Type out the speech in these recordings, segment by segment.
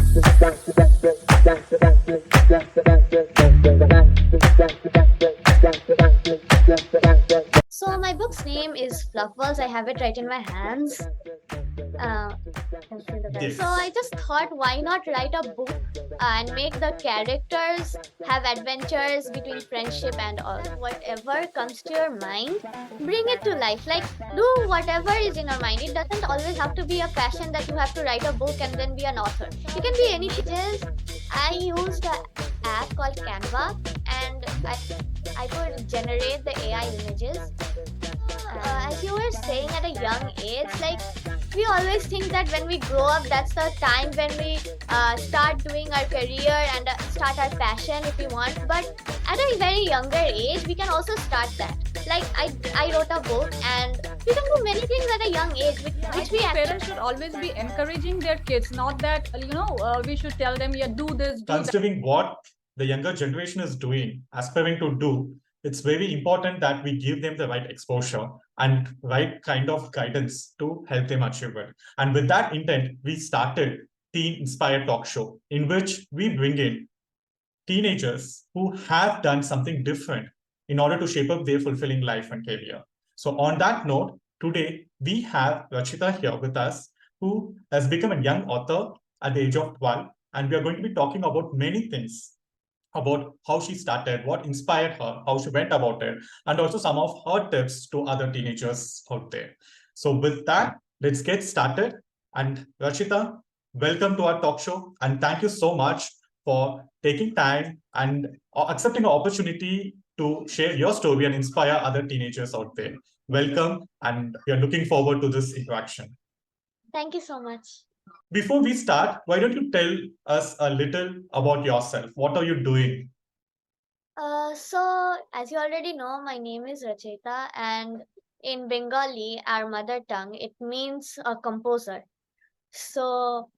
So my book's name is Fluffballs. I have it right in my hands. Uh, so I Yes. just thought, why not write a book and make the characters have adventures between friendship and all. Whatever comes to your mind, bring it to life. Like, do whatever is in your mind. It doesn't always have to be a passion that you have to write a book and then be an author. You can be any pages. I used an app called Canva, and I could generate the AI images. As you were saying, at a young age, like, we always think that when we grow up, that's the time when we start doing our career and start our passion if we want. But at a very younger age, we can also start that. Like, I wrote a book, and we can do many things at a young age, I which we think actually. parents should always be encouraging their kids, not that we should tell them, yeah, do this, do that. Considering what the younger generation is doing, aspiring to do, it's very important that we give them the right exposure and right kind of guidance to help them achieve it. And with that intent, we started Teen Inspired Talk Show, in which we bring in teenagers who have done something different in order to shape up their fulfilling life and career. So, on that note, today we have Rachita here with us, who has become a young author at the age of 12. And we are going to be talking about many things about how she started, what inspired her, how she went about it, and also some of her tips to other teenagers out there. So, with that, let's get started. And Rachita, welcome to our talk show. And thank you so much for taking time and accepting the opportunity to share your story and inspire other teenagers out there. Welcome, and we are looking forward to this interaction. Thank you so much. Before we start, why don't you tell us a little about yourself? What are you doing? So, as you already know, my name is Rachaita, and in Bengali, our mother tongue, it means a composer. So,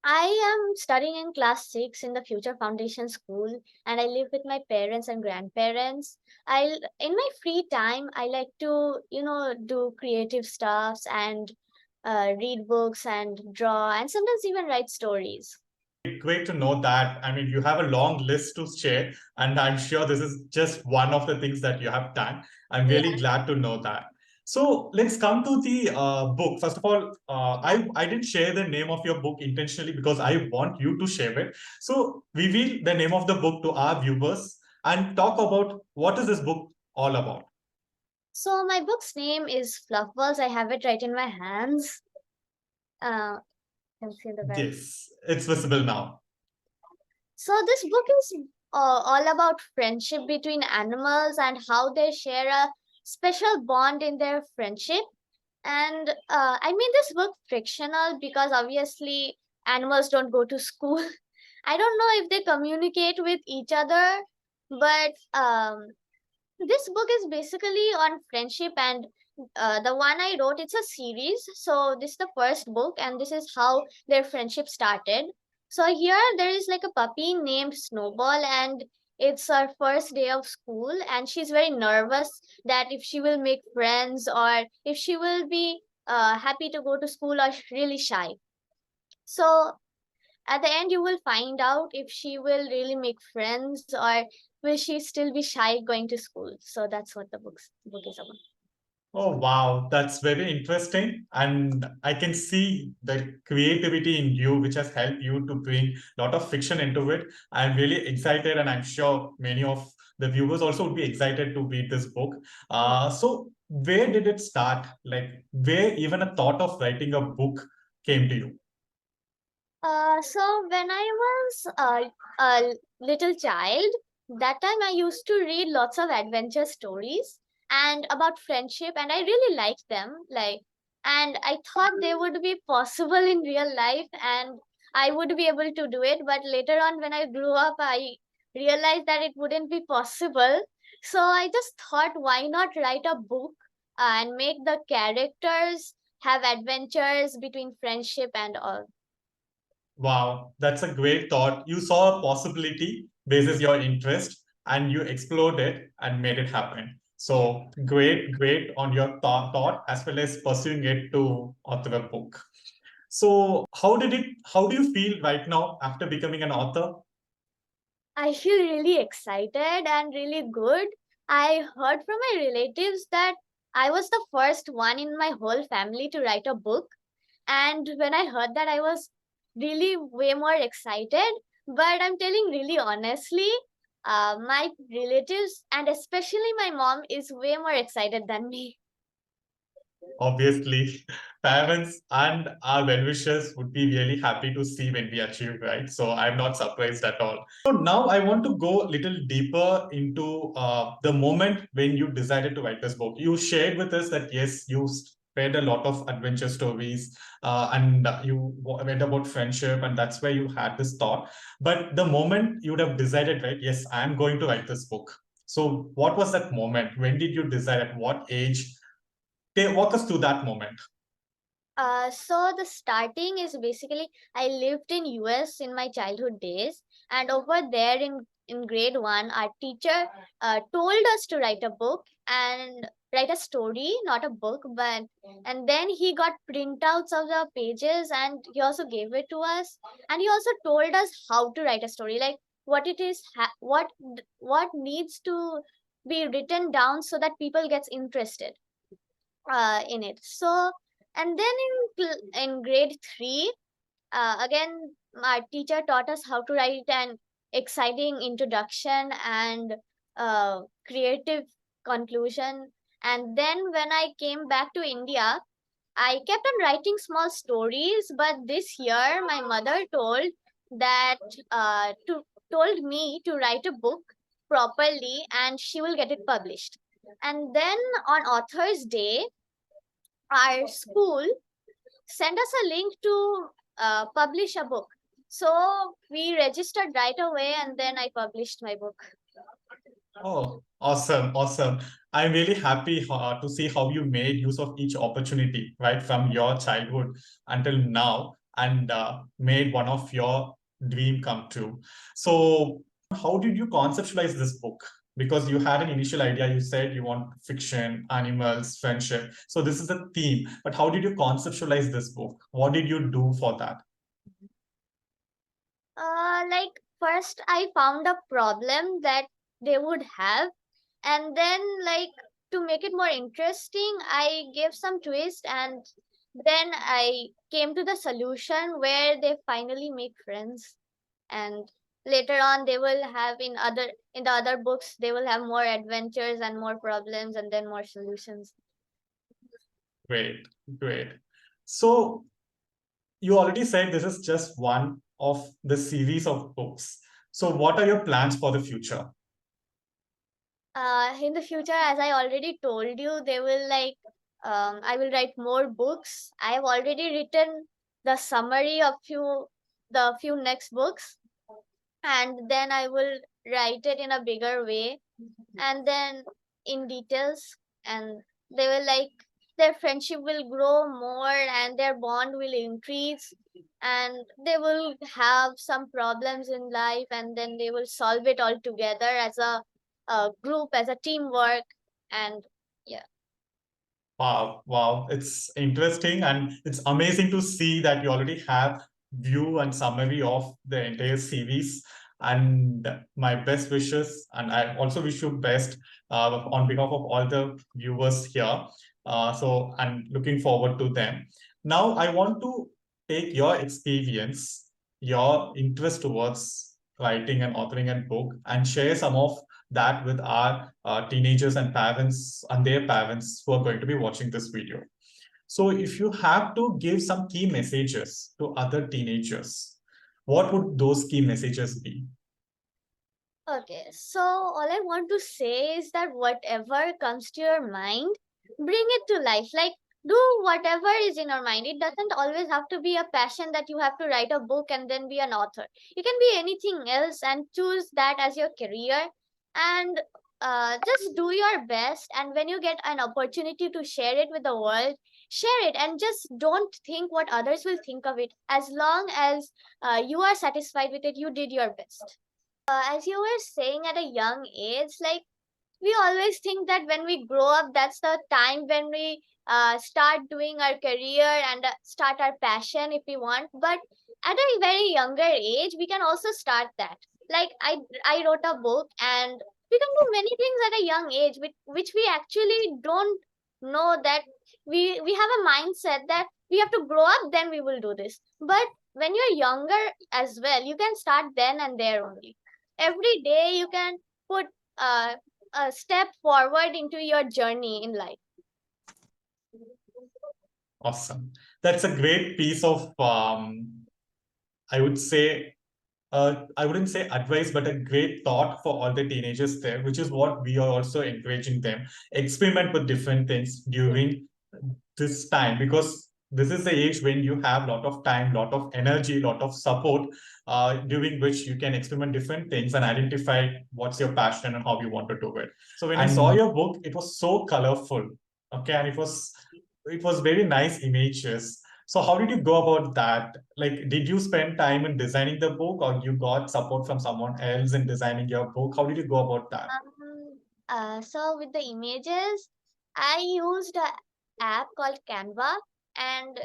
I am studying in class 6 in the Future Foundation School, and I live with my parents and grandparents. In my free time, I like to, do creative stuffs and read books and draw and sometimes even write stories. Great to know that. I mean, you have a long list to share, and I'm sure this is just one of the things that you have done. I'm Yeah. really glad to know that. So let's come to the book. First of all, I didn't share the name of your book intentionally because I want you to share it. So reveal the name of the book to our viewers and talk about what is this book all about. So, my book's name is Fluffballs. I have it right in my hands. Uh, can see the back. Yes, it's visible now. So this book is all about friendship between animals and how they share a special bond in their friendship. And I made this book fictional because obviously animals don't go to school. I don't know if they communicate with each other, but this book is basically on friendship, and the one I wrote, it's a series. So this is the first book, and this is how their friendship started. So here there is like a puppy named Snowball, and it's her first day of school, and she's very nervous that if she will make friends or if she will be happy to go to school or really shy. So at the end you will find out if she will really make friends or will she still be shy going to school. So that's what the book is about. Oh, wow. That's very interesting. And I can see the creativity in you, which has helped you to bring a lot of fiction into it. I'm really excited, and I'm sure many of the viewers also would be excited to read this book. So, where did it start? Like, where even a thought of writing a book came to you? So when I was a little child, that time I used to read lots of adventure stories and about friendship, and I really liked them. And I thought they would be possible in real life, and I would be able to do it. But later on, when I grew up, I realized that it wouldn't be possible. So I just thought, why not write a book and make the characters have adventures between friendship and all. Wow, that's a great thought. You saw a possibility basis your interest and you explored it and made it happen. So great on your thought as well as pursuing it to author a book. So How do you feel right now after becoming an author? I feel really excited and really good. I heard from my relatives that I was the first one in my whole family to write a book. And when I heard that, I was really way more excited. But I'm telling really honestly, my relatives and especially my mom is way more excited than me. Obviously, parents and our well-wishers would be really happy to see when we achieve, right? So I'm not surprised at all. So now I want to go a little deeper into the moment when you decided to write this book. You shared with us that yes, you read a lot of adventure stories and you read about friendship, and that's where you had this thought. But the moment you would have decided, right, yes, I'm going to write this book. So what was that moment? When did you decide? At what age? Walk us through that moment. So the starting is basically I lived in US in my childhood days, and over there in grade one, our teacher told us to write a book and write a story, not a book, but and then he got printouts of the pages and he also gave it to us, and he also told us how to write a story, like what it is, what needs to be written down so that people gets interested in it. So, and then in grade three, again, our teacher taught us how to write an exciting introduction and creative conclusion. And then when I came back to India, I kept on writing small stories. But this year, my mother that told me to write a book properly, and she will get it published. And then on Author's Day, our school sent us a link to publish a book. So we registered right away and then I published my book. Oh, awesome, awesome. I'm really happy to see how you made use of each opportunity, right, from your childhood until now, and made one of your dream come true. So, how did you conceptualize this book? Because you had an initial idea, you said you want fiction, animals, friendship. So this is the theme. But how did you conceptualize this book? What did you do for that? Like first I found a problem that they would have, and then like to make it more interesting, I gave some twist, and then I came to the solution where they finally make friends, and later on they will have in the other books they will have more adventures and more problems and then more solutions. Great, great. So you already said this is just one of the series of books. So what are your plans for the future? In the future, as I already told you, they will I will write more books. I have already written the summary of few next books, and then I will write it in a bigger way and then in details, and they will their friendship will grow more and their bond will increase, and they will have some problems in life and then they will solve it all together as a group, as a teamwork. And yeah. Wow, wow, it's interesting and it's amazing to see that you already have view and summary of the entire series. And my best wishes, and I also wish you best on behalf of all the viewers here. So I'm looking forward to them. Now I want to take your experience, your interest towards writing and authoring a book, and share some of that with our teenagers and parents and their parents who are going to be watching this video. So if you have to give some key messages to other teenagers, what would those key messages be? Okay, so all I want to say is that whatever comes to your mind, bring it to life. Like, do whatever is in your mind. It doesn't always have to be a passion that you have to write a book and then be an author. You can be anything else and choose that as your career. And just do your best. And when you get an opportunity to share it with the world, share it and just don't think what others will think of it. As long as you are satisfied with it, you did your best. As you were saying at a young age, like we always think that when we grow up, that's the time when we start doing our career and start our passion if we want. But at a very younger age, we can also start that. Like I wrote a book, and we can do many things at a young age, which we actually don't know that we have a mindset that we have to grow up, then we will do this. But when you're younger as well, you can start then and there only. Every day you can put a step forward into your journey in life. Awesome. That's a great piece of, I would say, I wouldn't say advice, but a great thought for all the teenagers there, which is what we are also encouraging them. Experiment with different things during this time, because this is the age when you have a lot of time, lot of energy, lot of support, during which you can experiment different things and identify what's your passion and how you want to do it. So when I saw your book, it was so colorful, okay, and it was very nice images. So how did you go about that? Like, did you spend time in designing the book, or you got support from someone else in designing your book? How did you go about that? So with the images, I used a app called Canva, and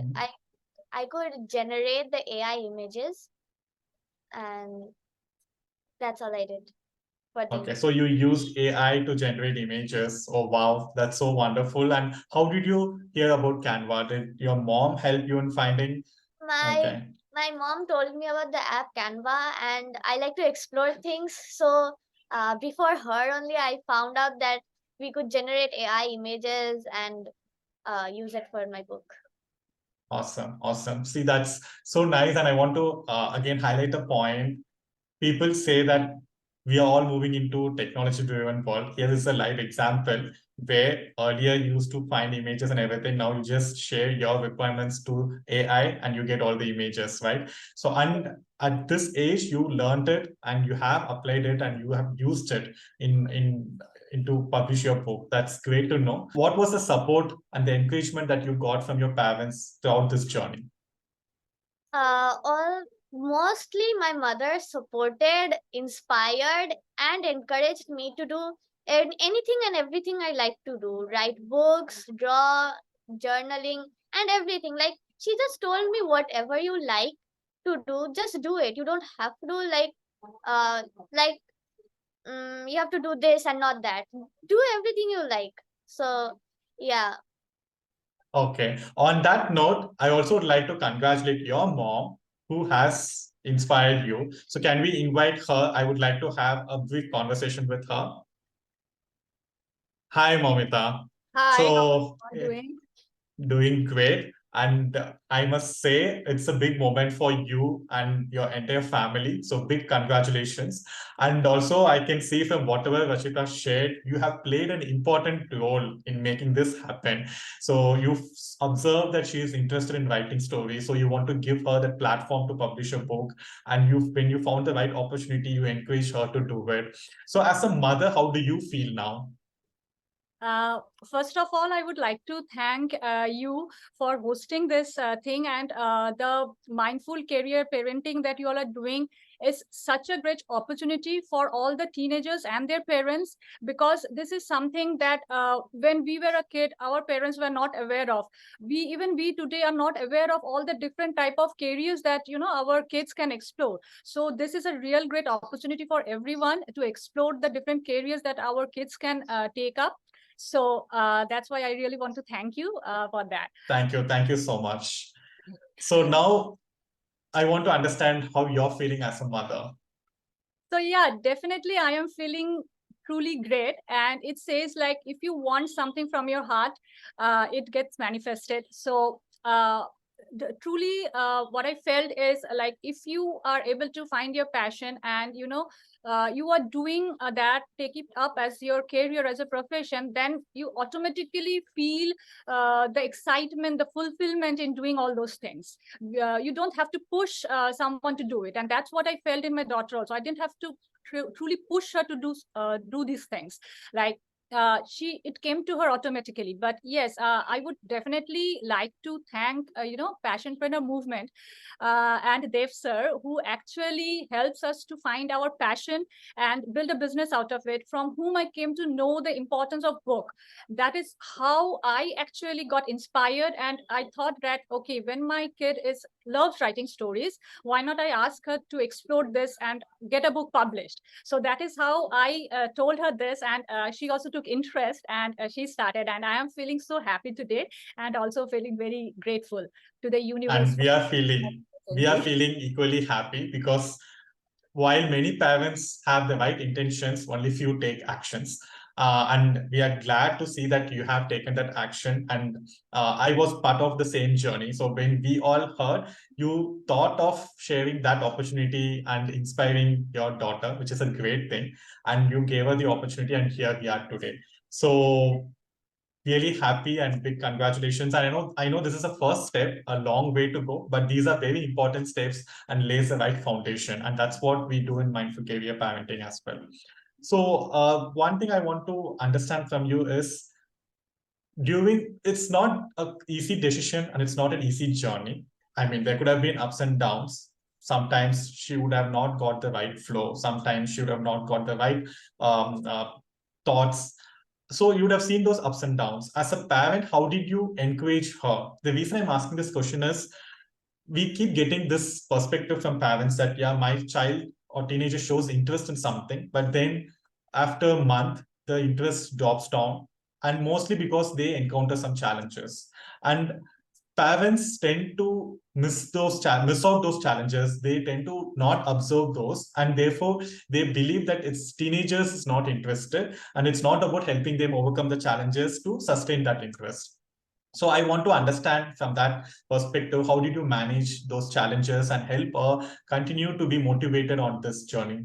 I could generate the AI images, and that's all I did for the Okay, image. so you used AI to generate images. Oh, wow, that's so wonderful. And how did you hear about Canva? Did your mom help you in finding? My Okay, my mom told me about the app Canva, and I like to explore things. So before her only, I found out that we could generate AI images and use it for my book. awesome, awesome. See, that's so nice. And I want to again highlight a point. People say that we are all moving into technology driven world. Here is a live example where earlier you used to find images and everything. Now you just share your requirements to AI and you get all the images, right? So, and at this age, you learned it and you have applied it and you have used it in to publish your book. That's great to know. What was the support and the encouragement that you got from your parents throughout this journey? All Mostly my mother supported, inspired, and encouraged me to do anything and everything I like to do. Write books, draw, journaling, and everything. Like she just told me whatever you like to do, just do it. You don't have to do uh like you have to do this and not that. Do everything you like. So yeah. Okay. On that note, I also would like to congratulate your mom who has inspired you. So can we invite her? I would like to have a brief conversation with her. Hi, Momita. Hi, how So are you doing? doing great. And I must say, it's a big moment for you and your entire family. So, big congratulations. And also, I can see from whatever Rachita shared, you have played an important role in making this happen. So, you've observed that she is interested in writing stories. So, you want to give her the platform to publish a book. And when you found the right opportunity, you encourage her to do it. So, as a mother, how do you feel now? First of all, I would like to thank you for hosting this thing, and the mindful career parenting that you all are doing is such a great opportunity for all the teenagers and their parents, because this is something that when we were a kid, our parents were not aware of. We today are not aware of all the different type of careers that our kids can explore. So this is a real great opportunity for everyone to explore the different careers that our kids can take up. So that's why I really want to thank you for that. Thank you. Thank you so much. So now I want to understand how you're feeling as a mother. So yeah, definitely I am feeling truly great. And it says like, if you want something from your heart, it gets manifested. So truly what I felt is like, if you are able to find your passion and you are doing that, take it up as your career, as a profession, then you automatically feel the excitement, the fulfillment in doing all those things. You don't have to push someone to do it, and that's what I felt in my daughter also. I didn't have to truly push her to do these things. Like, it came to her automatically. But yes, I would definitely like to thank passionpreneur movement and Dev sir, who actually helps us to find our passion and build a business out of it, from whom I came to know the importance of book. That is how I actually got inspired, and I thought that, okay, when my kid is loves writing stories, why not I ask her to explore this and get a book published? So that is how I told her this, and she also took interest, and she started. And I am feeling so happy today, and also feeling very grateful to the universe And for we are me. feeling equally happy because while many parents have the right intentions, only few take actions. And we are glad to see that you have taken that action. And I was part of the same journey. So when we all heard, you thought of sharing that opportunity and inspiring your daughter, which is a great thing. And you gave her the opportunity, and here we are today. So really happy and big congratulations. And I know this is a first step, a long way to go, but these are very important steps and lays the right foundation. And that's what we do in mindful career parenting as well. So one thing I want to understand from you is during it's not a easy decision and it's not an easy journey. I mean, there could have been ups and downs. Sometimes she would have not got the right flow. Sometimes she would have not got the right thoughts. So you would have seen those ups and downs. As a parent, how did you encourage her? The reason I'm asking this question is we keep getting this perspective from parents that, yeah, my child or teenager shows interest in something, but then after a month, the interest drops down, and mostly because they encounter some challenges. And parents tend to miss out those challenges. They tend to not observe those, and therefore they believe that it's teenagers is not interested, and it's not about helping them overcome the challenges to sustain that interest. So I want to understand from that perspective, how did you manage those challenges and help continue to be motivated on this journey?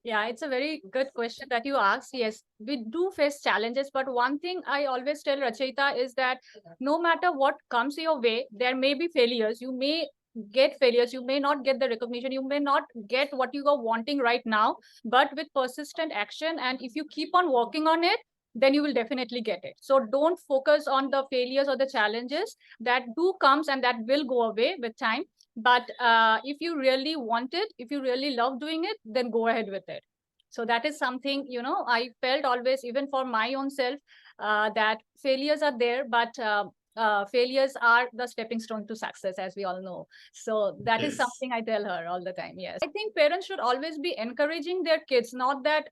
Yeah, it's a very good question that you asked. Yes, we do face challenges, but one thing I always tell Rachaita is that no matter what comes your way, there may be failures. You may get failures, you may not get the recognition, you may not get what you are wanting right now, but with persistent action, and if you keep on working on it, then you will definitely get it. So don't focus on the failures or the challenges that do comes and that will go away with time. But if you really want it, if you really love doing it, then go ahead with it. So that is something, I felt always, even for my own self, that failures are there, but failures are the stepping stone to success, as we all know. So that is Yes. something I tell her all the time. Yes, I think parents should always be encouraging their kids, not that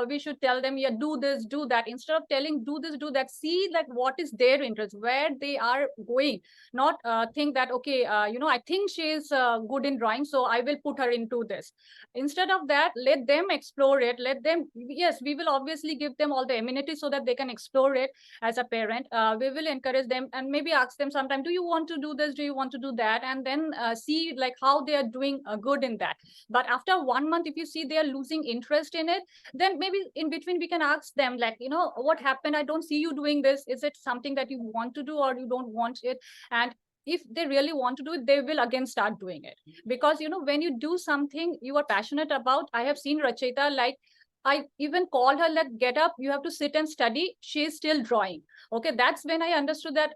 we should tell them, yeah, do this, do that. Instead of telling do this, do that, see like what is their interest, where they are going. Not think that, okay, I think she is good in drawing, so I will put her into this. Instead of that, let them explore it. Let them, yes, we will obviously give them all the amenities so that they can explore it. As a parent, we will encourage them and maybe ask them sometime, do you want to do this, do you want to do that, and then see like how they are doing good in that. But after 1 month, if you see they are losing interest in it, then maybe in between we can ask them, like, what happened, I don't see you doing this. Is it something that you want to do, or you don't want it? And if they really want to do it, they will again start doing it. Because when you do something you are passionate about, I have seen Rachita, like, I even called her, like, get up, you have to sit and study. She is still drawing. Okay, that's when I understood that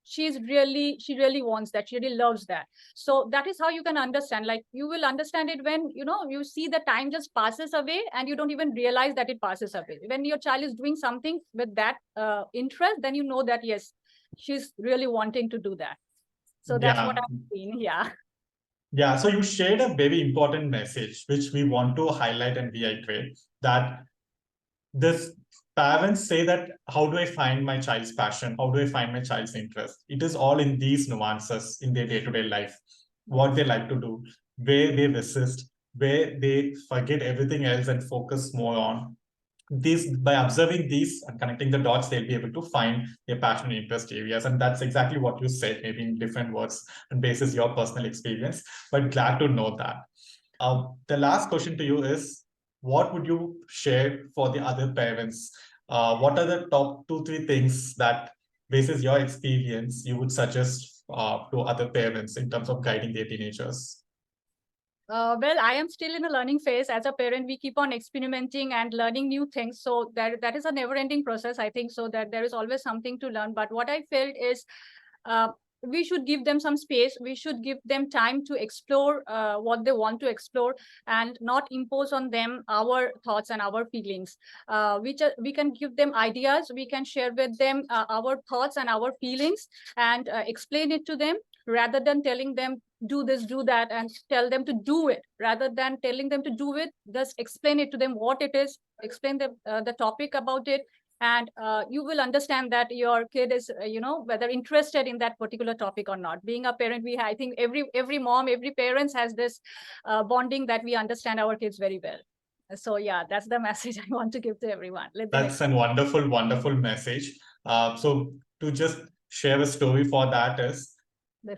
she really wants that. She really loves that. So that is how you can understand. Like, you will understand it when you see the time just passes away and you don't even realize that it passes away. When your child is doing something with that interest, then you know that yes, she's really wanting to do that. So that's what Yeah. I've seen. Yeah. Yeah, so you shared a very important message, which we want to highlight and reiterate that this parents say that, how do I find my child's passion? How do I find my child's interest? It is all in these nuances in their day-to-day life, what they like to do, where they resist, where they forget everything else and focus more on these. By observing these and connecting the dots, they'll be able to find their passion and interest areas. And that's exactly what you said, maybe in different words and basis your personal experience, but glad to know that. The last question to you is, what would you share for the other parents? What are the top 2, 3 things that, basis your experience, you would suggest to other parents in terms of guiding their teenagers? Well, I am still in a learning phase. As a parent, we keep on experimenting and learning new things. So that is a never-ending process, I think, so that there is always something to learn. But what I felt is we should give them some space. We should give them time to explore what they want to explore and not impose on them our thoughts and our feelings. We can give them ideas. We can share with them our thoughts and our feelings and explain it to them rather than telling them do this, do that, and tell them to do it. Rather than telling them to do it, just explain it to them what it is, explain the topic about it, and you will understand that your kid is, whether interested in that particular topic or not. Being a parent, I think every mom, every parent has this bonding that we understand our kids very well. So yeah, that's the message I want to give to everyone. That's a wonderful, wonderful message. So to just share a story for that is,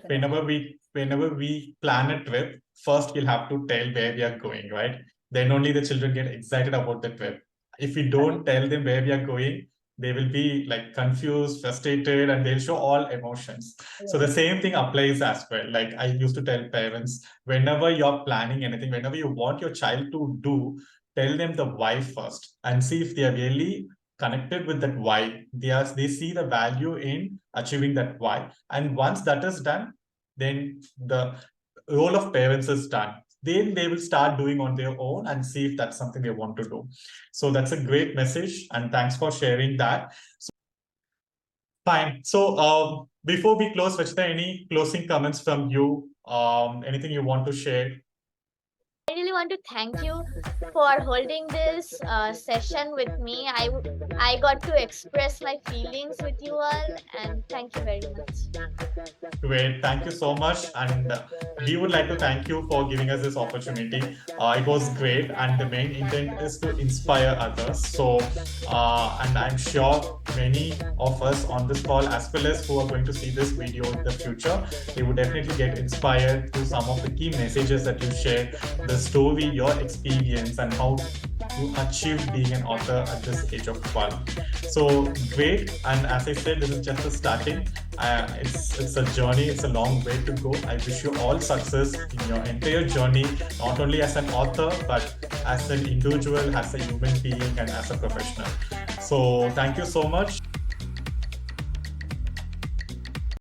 whenever we plan a trip, first we'll have to tell where we are going, right? Then only the children get excited about the trip. If we don't tell them where we are going, they will be like confused, frustrated, and they'll show all emotions. Yeah. So the same thing applies as well. Like I used to tell parents, whenever you're planning anything, whenever you want your child to do, tell them the why first and see if they are really connected with that why. They see the value in achieving that why. And once that is done, then the role of parents is done. Then they will start doing on their own and see if that's something they want to do. So that's a great message, and thanks for sharing that. Fine. So before we close, Rachaita, any closing comments from you? Anything you want to share? I really want to thank you for holding this session with me. I got to express my feelings with you all, and thank you very much. Great, thank you so much, and we would like to thank you for giving us this opportunity. It was great, and the main intent is to inspire others. So, and I'm sure many of us on this call, as well as who are going to see this video in the future, they would definitely get inspired through some of the key messages that you shared, the story, your experience, and how you achieved being an author at this age of 12. So great, and as I said, this is just the starting. It's a journey, it's a long way to go. I wish you all success in your entire journey, not only as an author, but as an individual, as a human being, and as a professional. So thank you so much.